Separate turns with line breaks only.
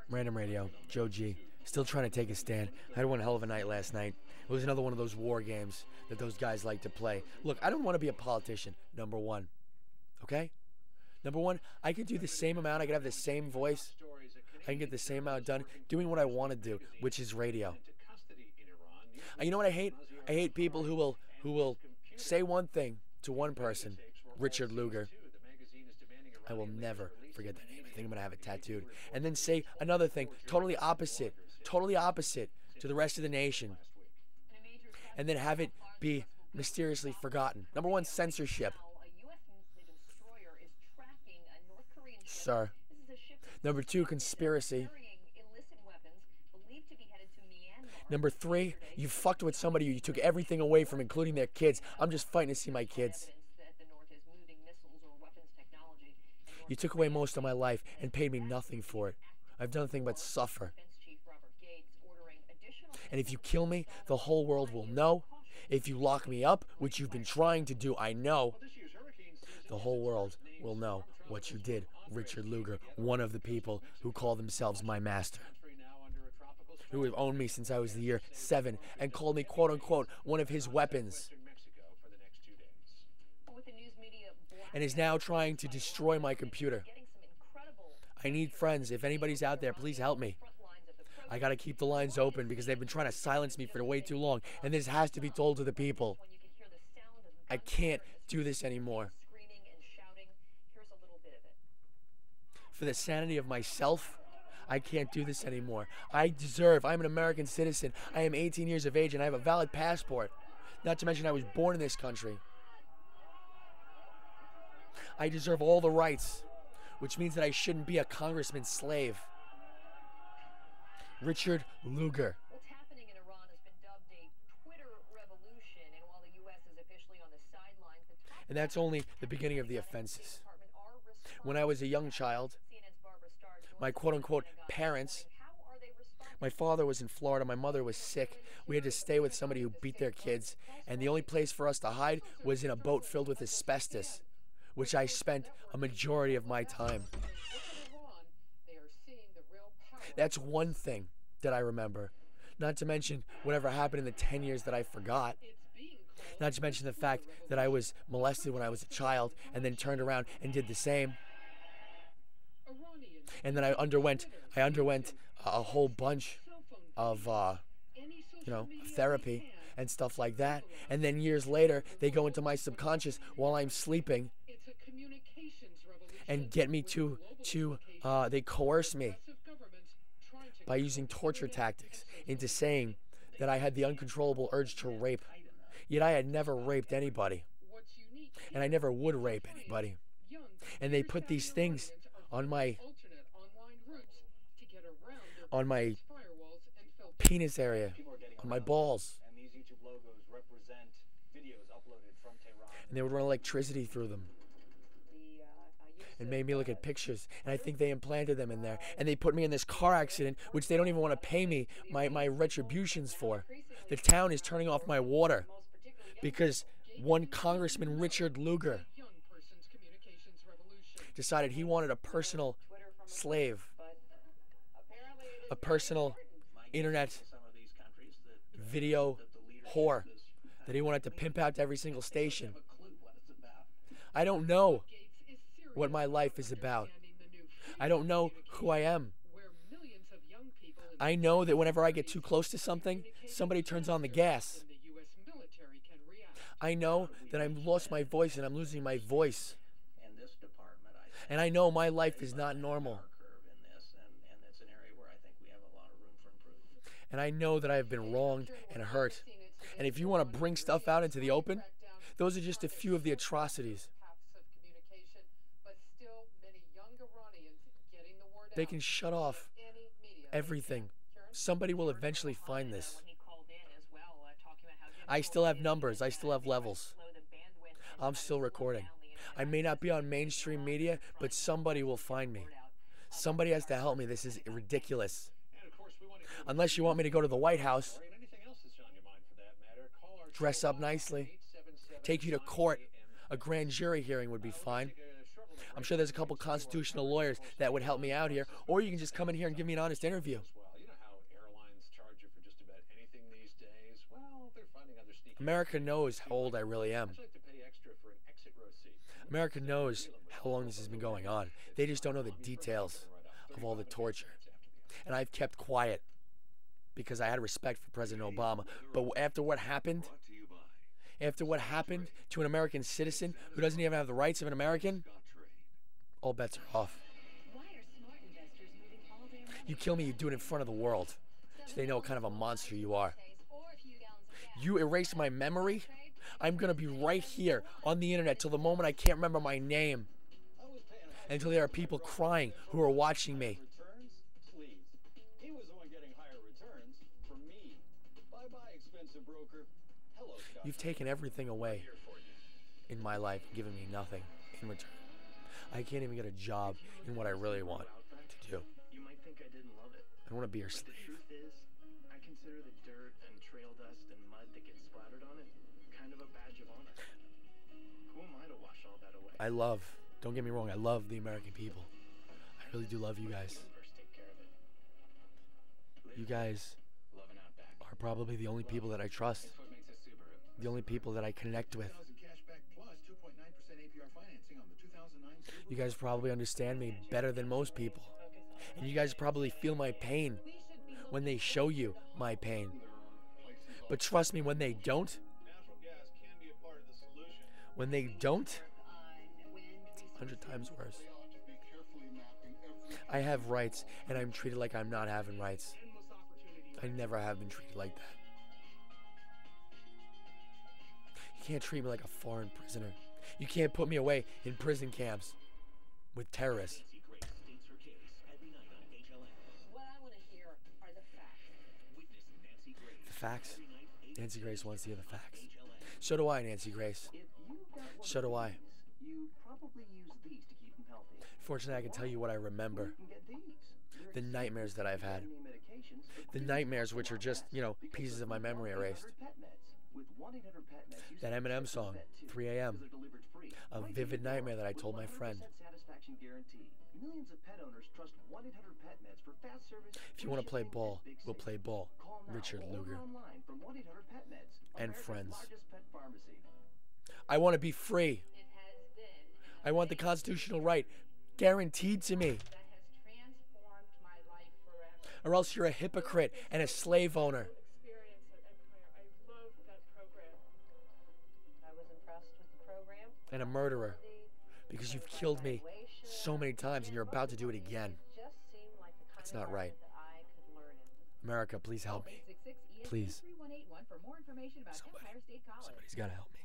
Random Radio, Joe G. Still trying to take a stand. I had one hell of a night last night. It was another one of those war games that those guys like to play. Look, I don't want to be a politician, number one. Okay? Number one, I could do the same amount. I could have the same voice. I can get the same amount done doing what I want to do, which is radio. You know what I hate? I hate people who will say one thing to one person, Richard Lugar. I will never forget that name. I think I'm going to have it tattooed. And then say another thing, totally opposite to the rest of the nation. And then have it be mysteriously forgotten. Number one, censorship. Sir. Number two, conspiracy. Number three, you fucked with somebody you took everything away from, including their kids. I'm just fighting to see my kids. You took away most of my life and paid me nothing for it. I've done nothing but suffer. And if you kill me, the whole world will know. If you lock me up, which you've been trying to do, I know, the whole world will know what you did, Richard Lugar, one of the people who call themselves my master, who have owned me since I was the year 7 and called me, quote unquote, one of his weapons, and is now trying to destroy my computer. I need friends. If anybody's out there, please help me. I gotta keep the lines open because they've been trying to silence me for way too long, and this has to be told to the people. I can't do this anymore. For the sanity of myself, I can't do this anymore. I'm an American citizen. I am 18 years of age and I have a valid passport. Not to mention I was born in this country. I deserve all the rights, which means that I shouldn't be a congressman's slave. Richard Lugar.
What's happening in Iran has been dubbed a Twitter revolution, and while the U.S. is officially on the sidelines,
and that's only the beginning of the offenses. When I was a young child, my quote-unquote parents, my father was in Florida, my mother was sick. We had to stay with somebody who beat their kids, and the only place for us to hide was in a boat filled with asbestos, which I spent a majority of my time. That's one thing that I remember. Not to mention whatever happened in the 10 years that I forgot. Not to mention the fact that I was molested when I was a child and then turned around and did the same. And then I underwent a whole bunch of, therapy and stuff like that. And then years later, they go into my subconscious while I'm sleeping and get me they coerce me by using torture tactics into saying that I had the uncontrollable urge to rape. Yet I had never raped anybody. And I never would rape anybody. And they put these things on my penis area, on my balls. And they would run electricity through them. And made me look at pictures, and I think they implanted them in there. And they put me in this car accident, which they don't even want to pay me my retributions for. The town is turning off my water because one Congressman, Richard Lugar, decided he wanted a personal slave, a personal internet video whore that he wanted to pimp out to every single station. I don't know what my life is about. I don't know who I am. I know that whenever I get too close to something, somebody turns on the gas. I know that I've lost my voice and I'm losing my voice. And I know my life is not normal. And I know that I have been wronged and hurt. And if you want to bring stuff out into the open, those are just a few of the atrocities. They can shut off everything. Somebody will eventually find this. I still have numbers. I still have levels. I'm still recording. I may not be on mainstream media, but somebody will find me. Somebody has to help me. This is ridiculous. Unless you want me to go to the White House, dress up nicely, take you to court. A grand jury hearing would be fine. I'm sure there's a couple constitutional lawyers that would help me out here, or you can just come in here and give me an honest interview.
Well, you know how airlines charge you for just about anything these days? Well, they're finding other sneaky.
America knows how old I really am.
I'd like to pay extra for an exit row seat.
America knows how long this has been going on. They just don't know the details of all the torture. And I've kept quiet because I had respect for President Obama. But after what happened to an American citizen who doesn't even have the rights of an American, all bets are off. You kill me, you do it in front of the world, so they know what kind of a monster you are. You erase my memory, I'm going to be right here on the internet till the moment I can't remember my name. Until there are people crying who are watching me.
Returns? Please. He was the one getting higher returns from me. Bye-bye, expensive broker. Hello, Scott.
You've taken everything away
Here for you.
in my life, giving me nothing in return. I can't even get a job in what I really want to do.
You might think I didn't love it.
I don't want to be your
The
slave.
truth is, I consider the dirt and trail dust and mud that gets splattered on it kind of a badge of honor. Who am I to wash all that away?
Don't get me wrong, I love the American people. I really do love you guys.
First take care of it.
You guys
Love an Outback.
are probably the only people that I trust,
It's what makes a Subaru.
the only people that I connect with.
Cashback plus 2.9% APR financing on the 2009 Subaru.
You guys probably understand me better than most people. And you guys probably feel my pain when they show you my pain. But trust me, when they don't, when they don't, it's 100 times worse. I have rights, and I'm treated like I'm not having rights. I never have been treated like that. You can't treat me like a foreign prisoner. You can't put me away in prison camps with terrorists.
What I want to hear are the facts.
The facts? Nancy Grace wants to hear the facts. So do I, Nancy Grace.
If you got one
So
of
do I.
these, you probably use these to keep them healthy.
Fortunately, I can tell you what I remember.
You can get these.
The nightmares that I've had.
Medications, but
The nightmares which are just, pieces of my memory erased.
With 1-800-PET-MEDS, you
That
save
Eminem
6%
song,
too,
3 a.m.
because they're delivered free.
A
Right
vivid
to your
nightmare
door
that I
with
told my
100%
friend.
satisfaction guarantee. Millions of pet owners trust 1-800-PET-MEDS for fast service.
If you want to play
shipping,
ball,
and big
we'll play
savings.
ball.
Call now
Richard
or order
Luger.
online from 1-800-PET-MEDS,
And
America's
friends.
largest pet pharmacy.
I want to be free.
It has been
I want the constitutional right guaranteed to me.
that has transformed my life forever.
Or else you're a hypocrite and a slave owner.
Experience at Empire. I loved that program.
I was impressed with the program.
And a murderer. Because you've killed me so many times and you're about to do it again.
It just seemed like the kind
That's
of
not right.
environment that I could learn in.
America, please help me. Please.
For more information about
Somebody.
Empire State College.
Somebody's got to help me.